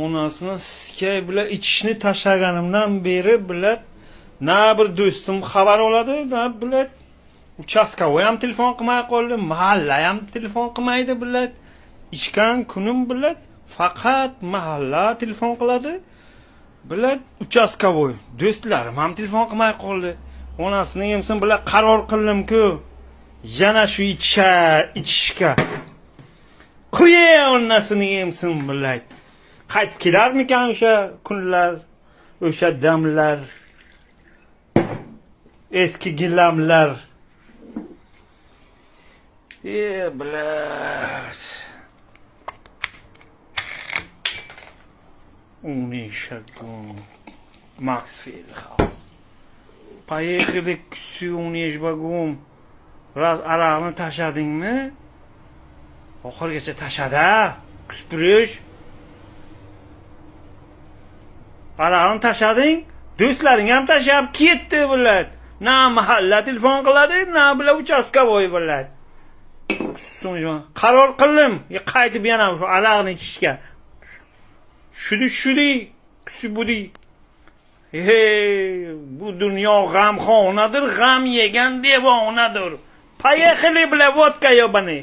onasini sikay bilan ichishni tashlaganimdan beri bilat na bir do'stim xabar oladi, na bilat uchastkovoy ham telefon qilmay qoldi, mahalla ham telefon qilmaydi bilat. Ichgan kunim bilat faqat mahalla telefon qiladi. Bilat uchastkovoy do'stlarim ham telefon qilmay qoldi. Onasini emsin bilan qaror qildim-ku, yana shu ichishga. Qo'yay onasini emsin bilat. Qaytib kelarmikan o'sha kunlar, o'sha damlar, eski gilamlar. Bilat. Унишагон. Максфилд хаус. Поехали к Унишбагум. Раз araqni tashladingmi? Oxirgacha tashada. Kuspirish. Araqni tashlading, do'stlaring ham tashlab ketdi bilat. Na mahalla telefon qiladi, na bilan uchastkovoy bilat. So'ng qaror qildim, qaytib yana shu araqni ichishga. Shudi, kusbudi. Bu dunyo g'amxonadir, g'am yegan devonadir. Поехали, бля, vodka yobani.